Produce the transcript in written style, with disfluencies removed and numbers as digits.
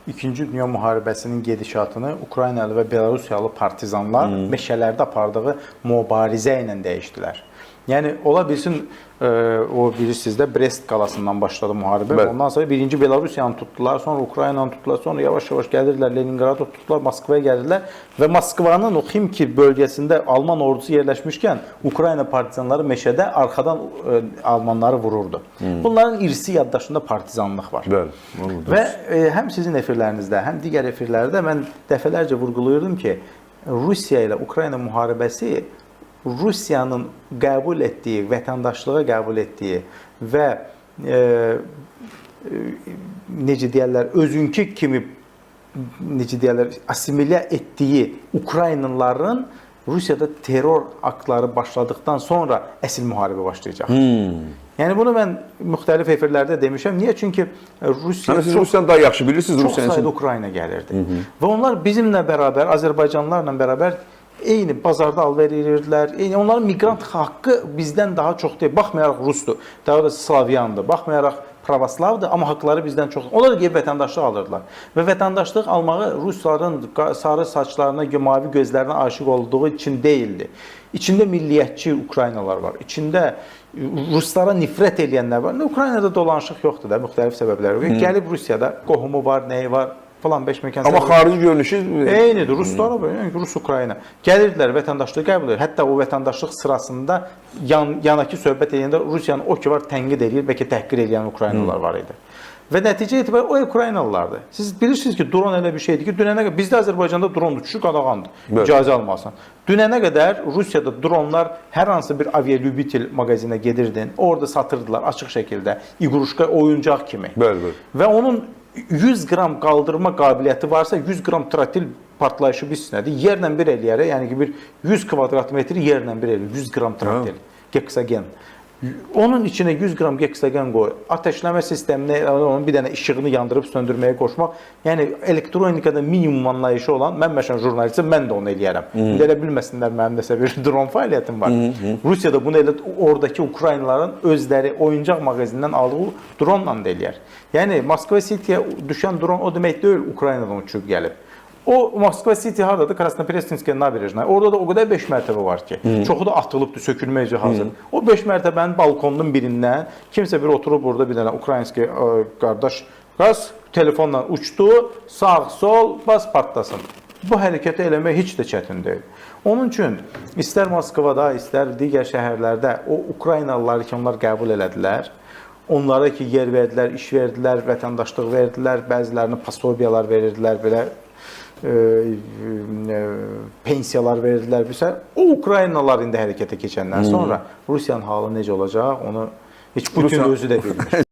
İkinci Dünya Müharibəsinin gedişatını Ukraynalı və Belarusiyalı partizanlar meşələrdə apardığı mübarizə ilə dəyişdilər. Yəni, ola bilsin, o bilirsiniz də, Brest qalasından başladı müharibə. Ondan sonra birinci Belarusiyanı tutdular, sonra Ukraynanı tutdular, sonra yavaş-yavaş gəlirlər, Leningradı tutdular, Moskvaya gəldilər və Moskvanın o Ximki bölgəsində Alman ordusu yerləşmişkən Ukrayna partizanları meşədə arxadan Almanları vururdu. Bunların irsi yaddaşında partizanlıq var. Və həm sizin efirlərinizdə, həm digər efirlərdə mən dəfələrcə vurğulayırdım ki, Rusiya ilə Ukrayna müharibəsi Rusiyanın qəbul etdiyi, vətəndaşlığa qəbul etdiyi və necə deyərlər, özünkü kimi necə deyərlər, assimilə etdiyi Ukraynalıların Rusiyada terror aktları başladıqdan sonra əsl müharibə başlayacaq. Yəni bunu mən müxtəlif efirlərdə demişəm. Niyə? Çünki Rusiyanı daha yaxşı bilirsiniz. Çox sayıda Ukrayna gəlirdi. Və onlar bizimlə bərabər, Azərbaycanlılarla bərabər eyni bazarda alver edirdilər. Onların miqrant haqqı bizdən daha çox deyil. Baxmayaraq Rusdur, daha da Slavyandır, baxmayaraq pravoslavdır, amma haqları bizdən çox. Onlar gəlib vətəndaşlıq alırdılar. Və vətəndaşlıq almağı Rusların sarı saçlarına, mavi gözlərinə aşiq olduğu üçün deyildi. İçində milliyyətçi Ukraynalar var. İçində Ruslara nifrət edənlər var. Ukraynada dolanışıq yoxdur da, müxtəlif səbəblər. Gəlib Rusiyada qohumu var, nəyi var? Amma xarici görünüşü eynidir. Ruslara belə, Rus-Ukrayna. Gəlirdilər, vətəndaşlığı qəbul edir. Hətta o vətəndaşlıq sırasında yanaki söhbət edəndə Rusiyanın o ki var tənqid edir, bəlkə təhqir edən Ukraynalılar var idi. Və nəticə etibarı o Ukraynalılardır. Siz bilirsiniz ki, dron elə bir şeydir ki, dünənə qədər, bizdə Azərbaycanda dron uçuşu qadağandır, icazə almasan. Dünənə qədər Rusiyada dronlar hər hansı bir avialübitel mağazinə gedirdin, orada satırdılar açıq şəkildə, iqruşka, oyuncaq kimi. Və onun 100 qram qaldırma qabiliyyəti varsa, 100 qram trotil partlayışı bilsinədir, yerlə bir eləyərək, yəni ki, bir 100 kvadrat metri yerlə bir eləyir, 100 qram trotil, geksagen. Onun içine 100 qram geksagen qoy, ateşləmə sisteminə onun bir dənə işığını yandırıb söndürməyə qoşmaq, yəni elektronikada minimum anlayışı olan, mən məsələn jurnalistim, mən də onu eləyərəm. Elə bilməsinlər mənim nəsə bir dron fəaliyyətim var. Rusiyada bunu elə oradakı Ukraynaların özləri oyuncaq mağazindən aldığı dronla da eləyər. Yəni Moskva City'yə düşən dron o demək deyil, Ukraynadan uçub gəlib. O Moskva City haradadır? Krasnoprestinskiyə nabirejnaya. Orada da o qədər 5 mərtəbə var ki, çoxu da atılıbdır, sökülməyəcək hazır. O 5 mərtəbənin balkonunun birindən kimsə bir oturub burada bir dənə Ukraynski qardaş qaz telefonla uçdu, sağ, sol, bas partlasın. Bu hərəkəti eləmək heç də çətin deyil. Onun üçün istər Moskvada, istər digər şəhərlərdə o Ukraynalıları ki, onlar qəbul elədilər. Onlara ki, yer verdilər, iş verdilər, vətəndaşlıq verdilər, bəzilərini pasobiyalar verirdilər, belə pensiyalar verdilər. O Ukraynalar indi hərəkətə keçəndən sonra Rusiyanın halı necə olacaq, onu heç Putin özü də bilmir.